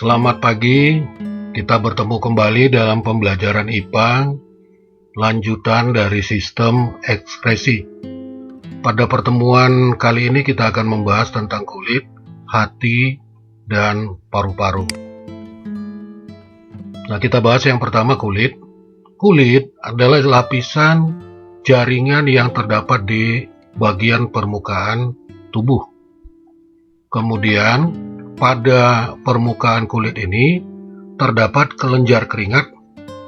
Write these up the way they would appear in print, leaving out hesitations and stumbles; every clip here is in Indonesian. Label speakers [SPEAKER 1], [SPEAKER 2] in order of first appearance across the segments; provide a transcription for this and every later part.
[SPEAKER 1] Selamat pagi, kita bertemu kembali dalam pembelajaran IPA, lanjutan dari sistem ekspresi. Pada pertemuan kali ini kita akan membahas tentang kulit, hati, dan paru-paru. Nah, kita bahas yang pertama kulit. Kulit adalah lapisan jaringan yang terdapat di bagian permukaan tubuh. Kemudian, pada permukaan kulit ini terdapat kelenjar keringat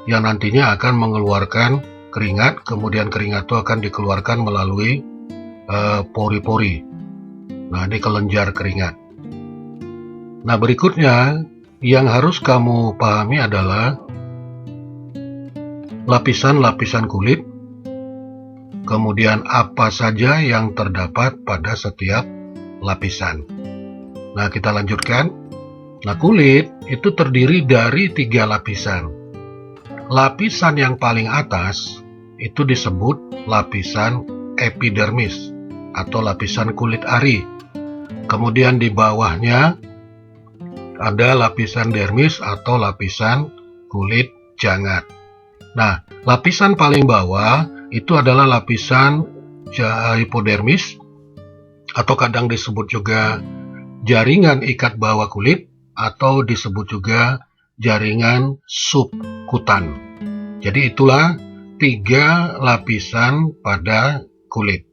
[SPEAKER 1] yang nantinya akan mengeluarkan keringat, kemudian keringat itu akan dikeluarkan melalui pori-pori. Nah, ini kelenjar keringat. Nah, berikutnya yang harus kamu pahami adalah lapisan-lapisan kulit, kemudian apa saja yang terdapat pada setiap lapisan. Nah, kita lanjutkan. Nah, kulit itu terdiri dari 3 lapisan. Lapisan yang paling atas itu disebut lapisan epidermis atau lapisan kulit ari. Kemudian di bawahnya ada lapisan dermis atau lapisan kulit jangat. Nah, lapisan paling bawah itu adalah lapisan hipodermis atau kadang disebut juga jaringan ikat bawah kulit atau disebut juga jaringan subkutan. Jadi itulah 3 lapisan pada kulit.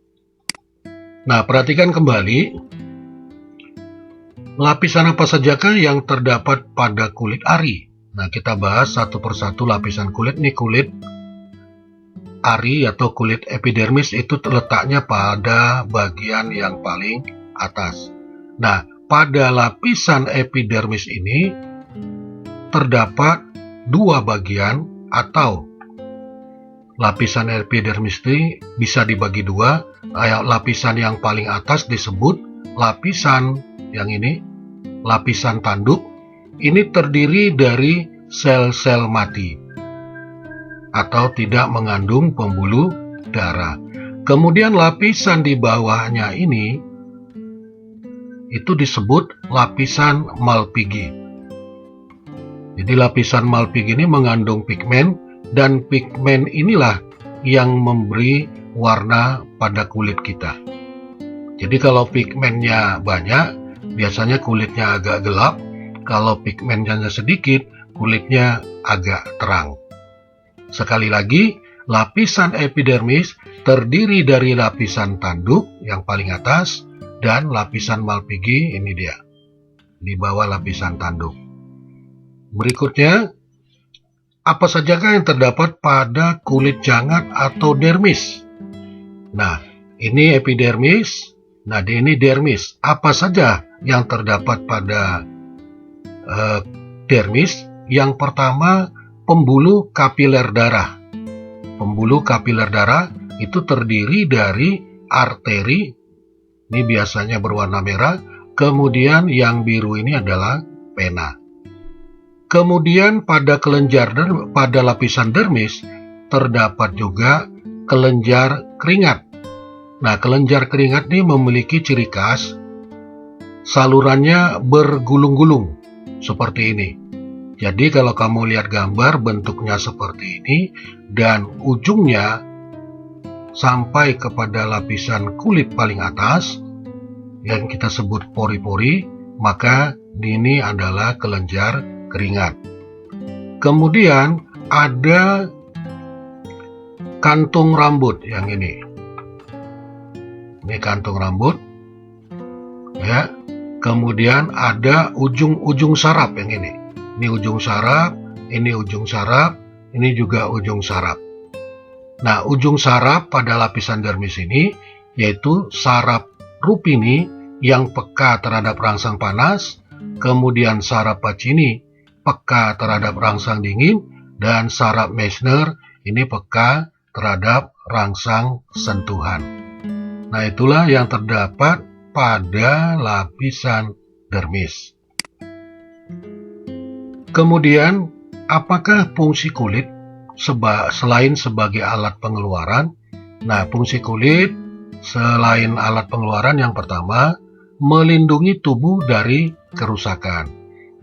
[SPEAKER 1] Nah, perhatikan kembali, lapisan apa sajakah yang terdapat pada kulit ari? Nah, kita bahas satu persatu lapisan kulit. Ini kulit ari atau kulit epidermis itu terletaknya pada bagian yang paling atas. Nah, pada lapisan epidermis ini terdapat 2 bagian atau lapisan epidermis ini bisa dibagi 2. Lapisan yang paling atas disebut lapisan yang ini, lapisan tanduk. Ini terdiri dari sel-sel mati atau tidak mengandung pembuluh darah. Kemudian lapisan di bawahnya ini itu disebut lapisan Malpighi. Jadi lapisan Malpighi ini mengandung pigmen, dan pigmen inilah yang memberi warna pada kulit kita. Jadi kalau pigmennya banyak, biasanya kulitnya agak gelap. Kalau pigmennya sedikit, kulitnya agak terang. Sekali lagi, lapisan epidermis terdiri dari lapisan tanduk yang paling atas, dan lapisan Malpighi ini dia, di bawah lapisan tanduk. Berikutnya, apa sajakah yang terdapat pada kulit jangat atau dermis? Nah, ini epidermis, nah ini dermis. Apa saja yang terdapat pada dermis? Yang pertama, pembuluh kapiler darah. Pembuluh kapiler darah itu terdiri dari arteri. Ini biasanya berwarna merah, kemudian yang biru ini adalah pena. Kemudian pada pada lapisan dermis terdapat juga kelenjar keringat. Nah, kelenjar keringat ini memiliki ciri khas salurannya bergulung-gulung seperti ini. Jadi kalau kamu lihat gambar bentuknya seperti ini dan ujungnya sampai kepada lapisan kulit paling atas yang kita sebut pori-pori, maka ini adalah kelenjar keringat. Kemudian ada kantung rambut yang ini. Ini kantung rambut. Ya. Kemudian ada ujung-ujung saraf yang ini. Ini ujung saraf, ini ujung saraf, ini juga ujung saraf. Nah, ujung saraf pada lapisan dermis ini yaitu saraf Rupini yang peka terhadap rangsang panas, kemudian saraf Pacini peka terhadap rangsang dingin, dan saraf Meissner ini peka terhadap rangsang sentuhan. Nah, itulah yang terdapat pada lapisan dermis. Kemudian, apakah fungsi kulit selain sebagai alat pengeluaran? Nah, fungsi kulit selain alat pengeluaran yang pertama, melindungi tubuh dari kerusakan.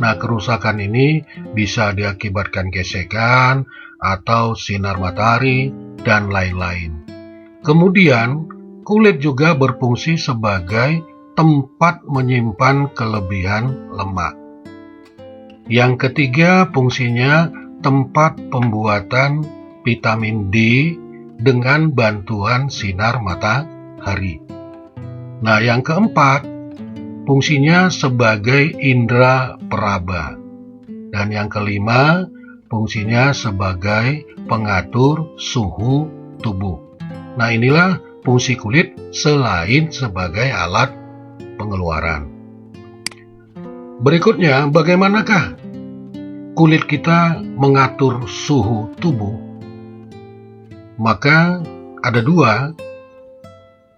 [SPEAKER 1] Nah, kerusakan ini bisa diakibatkan gesekan atau sinar matahari dan lain-lain. Kemudian, kulit juga berfungsi sebagai tempat menyimpan kelebihan lemak. Yang ketiga, fungsinya tempat pembuatan vitamin D dengan bantuan sinar matahari. Nah, yang keempat, fungsinya sebagai indera peraba. Dan yang kelima, fungsinya sebagai pengatur suhu tubuh. Nah, inilah fungsi kulit selain sebagai alat pengeluaran. Berikutnya, bagaimanakah kulit kita mengatur suhu tubuh? Maka ada dua,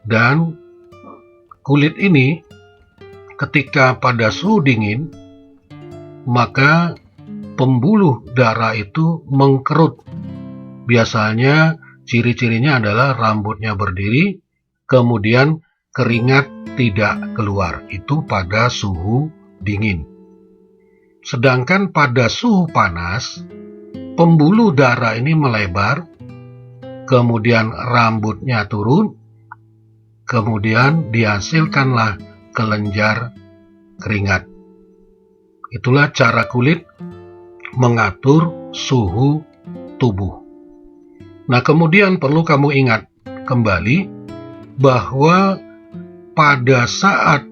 [SPEAKER 1] dan kulit ini ketika pada suhu dingin, maka pembuluh darah itu mengkerut. Biasanya ciri-cirinya adalah rambutnya berdiri, kemudian keringat tidak keluar. Itu pada suhu dingin. Sedangkan pada suhu panas, pembuluh darah ini melebar, kemudian rambutnya turun, kemudian dihasilkanlah kelenjar keringat. Itulah cara kulit mengatur suhu tubuh. Nah, kemudian perlu kamu ingat kembali bahwa pada saat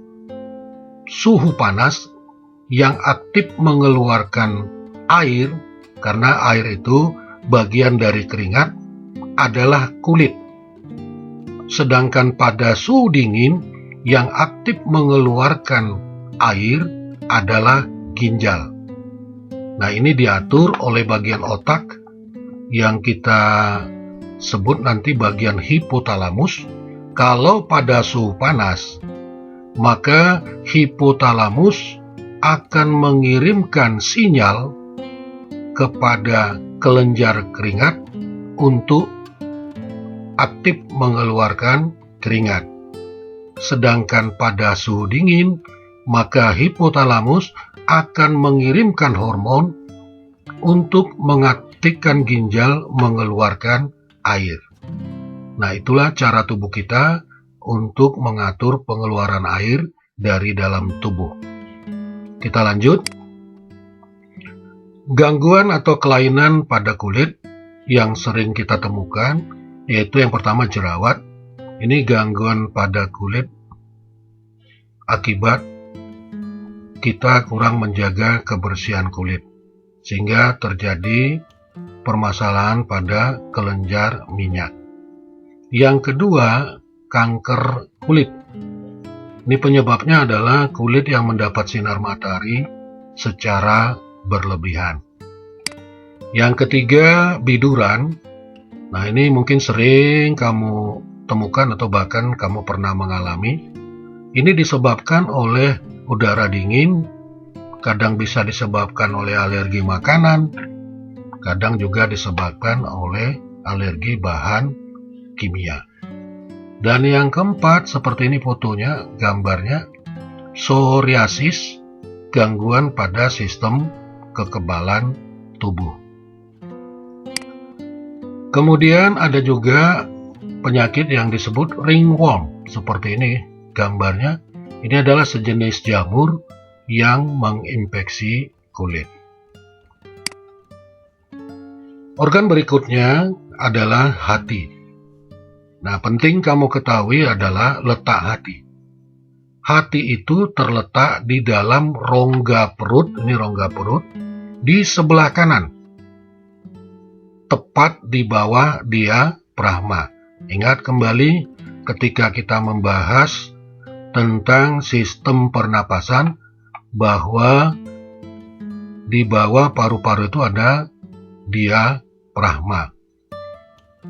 [SPEAKER 1] suhu panas yang aktif mengeluarkan air, karena air itu bagian dari keringat, adalah kulit. Sedangkan pada suhu dingin yang aktif mengeluarkan air adalah ginjal. Nah, ini diatur oleh bagian otak yang kita sebut nanti bagian hipotalamus. Kalau pada suhu panas, maka hipotalamus akan mengirimkan sinyal kepada kelenjar keringat untuk aktif mengeluarkan keringat. Sedangkan pada suhu dingin, maka hipotalamus akan mengirimkan hormon untuk mengaktifkan ginjal mengeluarkan air. Nah, itulah cara tubuh kita untuk mengatur pengeluaran air dari dalam tubuh. Kita lanjut. Gangguan atau kelainan pada kulit yang sering kita temukan, yaitu yang pertama jerawat. Ini gangguan pada kulit akibat kita kurang menjaga kebersihan kulit, sehingga terjadi permasalahan pada kelenjar minyak. Yang kedua, kanker kulit. Ini penyebabnya adalah kulit yang mendapat sinar matahari secara berlebihan. Yang ketiga, biduran. Nah, ini mungkin sering kamu temukan atau bahkan kamu pernah mengalami. Ini disebabkan oleh udara dingin, kadang bisa disebabkan oleh alergi makanan, kadang juga disebabkan oleh alergi bahan kimia. Dan yang keempat, seperti ini fotonya, gambarnya, psoriasis, gangguan pada sistem kekebalan tubuh. Kemudian ada juga penyakit yang disebut ringworm, seperti ini gambarnya. Ini adalah sejenis jamur yang menginfeksi kulit. Organ berikutnya adalah hati. Nah, penting kamu ketahui adalah letak hati. Hati itu terletak di dalam rongga perut, ini rongga perut, di sebelah kanan, tepat di bawah diafragma. Ingat kembali ketika kita membahas tentang sistem pernapasan, bahwa di bawah paru-paru itu ada diafragma.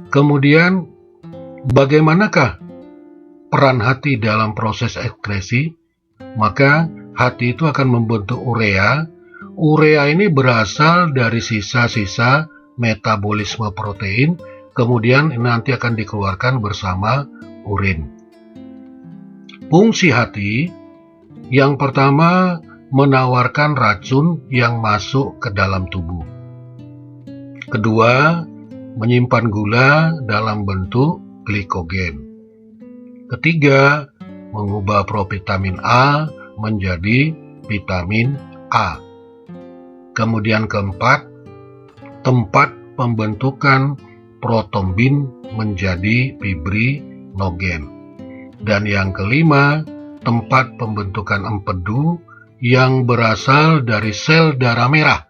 [SPEAKER 1] Kemudian, bagaimanakah peran hati dalam proses ekskresi? Maka hati itu akan membentuk urea. Urea ini berasal dari sisa-sisa metabolisme protein, kemudian nanti akan dikeluarkan bersama urin. Fungsi hati yang pertama menawarkan racun yang masuk ke dalam tubuh. Kedua, menyimpan gula dalam bentuk glikogen. Ketiga, mengubah provitamin A menjadi vitamin A. Kemudian keempat, tempat pembentukan protombin menjadi fibrinogen. Dan yang kelima, tempat pembentukan empedu yang berasal dari sel darah merah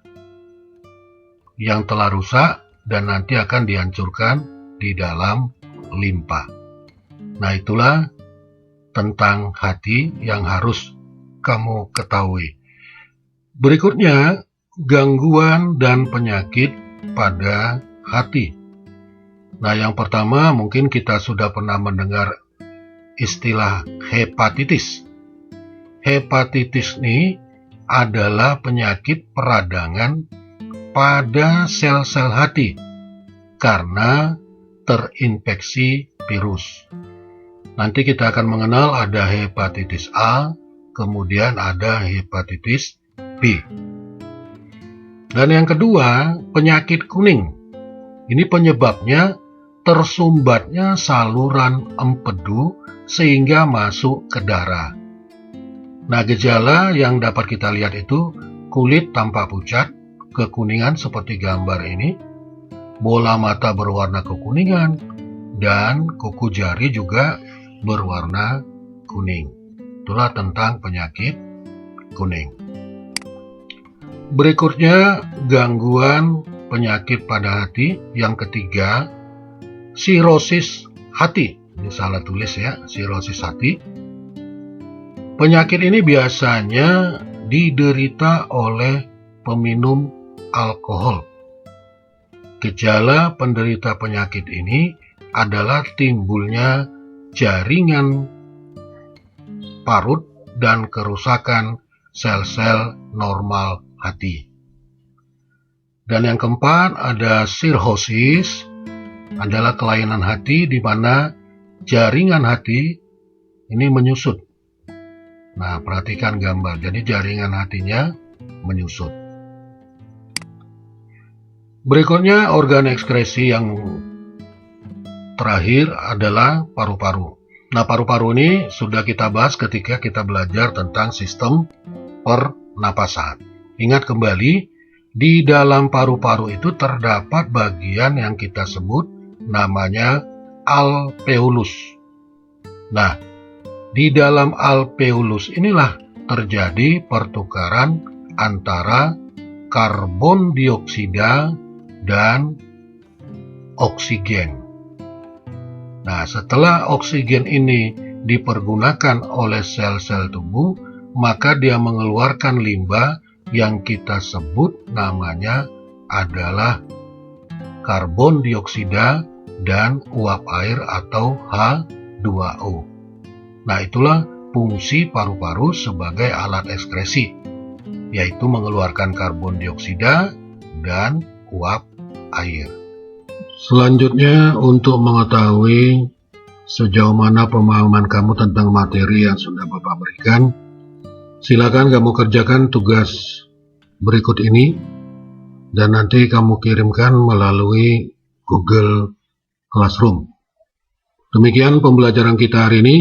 [SPEAKER 1] yang telah rusak dan nanti akan dihancurkan di dalam limpa. Nah, itulah tentang hati yang harus kamu ketahui. Berikutnya, gangguan dan penyakit pada hati. Nah, yang pertama mungkin kita sudah pernah mendengar istilah hepatitis. Hepatitis ini adalah penyakit peradangan pada sel-sel hati karena terinfeksi virus. Nanti kita akan mengenal ada hepatitis A, kemudian ada hepatitis B. Dan yang kedua, penyakit kuning. Ini penyebabnya tersumbatnya saluran empedu sehingga masuk ke darah. Nah, gejala yang dapat kita lihat itu kulit tampak pucat, kekuningan seperti gambar ini, bola mata berwarna kekuningan, dan kuku jari juga berwarna kuning. Itulah tentang penyakit kuning. Berikutnya, gangguan penyakit pada hati. Yang ketiga, sirosis hati. Ini salah tulis ya, sirosis hati. Penyakit ini biasanya diderita oleh peminum alkohol. Gejala penderita penyakit ini adalah timbulnya jaringan parut dan kerusakan sel-sel normal hati. Dan yang keempat ada sirhosis, adalah kelainan hati di mana jaringan hati ini menyusut. Nah, perhatikan gambar. Jadi jaringan hatinya menyusut. Berikutnya organ ekskresi yang terakhir adalah paru-paru. Nah, paru-paru ini sudah kita bahas ketika kita belajar tentang sistem pernapasan. Ingat kembali, di dalam paru-paru itu terdapat bagian yang kita sebut namanya alveolus. Nah, di dalam alveolus inilah terjadi pertukaran antara karbon dioksida dan oksigen. Nah, setelah oksigen ini dipergunakan oleh sel-sel tubuh, maka dia mengeluarkan limbah yang kita sebut namanya adalah karbon dioksida dan uap air atau H2O. Nah, itulah fungsi paru-paru sebagai alat ekskresi, yaitu mengeluarkan karbon dioksida dan uap air. Selanjutnya, untuk mengetahui sejauh mana pemahaman kamu tentang materi yang sudah Bapak berikan, silakan kamu kerjakan tugas berikut ini dan nanti kamu kirimkan melalui Google Classroom. Demikian pembelajaran kita hari ini.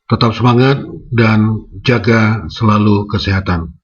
[SPEAKER 1] Tetap semangat dan jaga selalu kesehatan.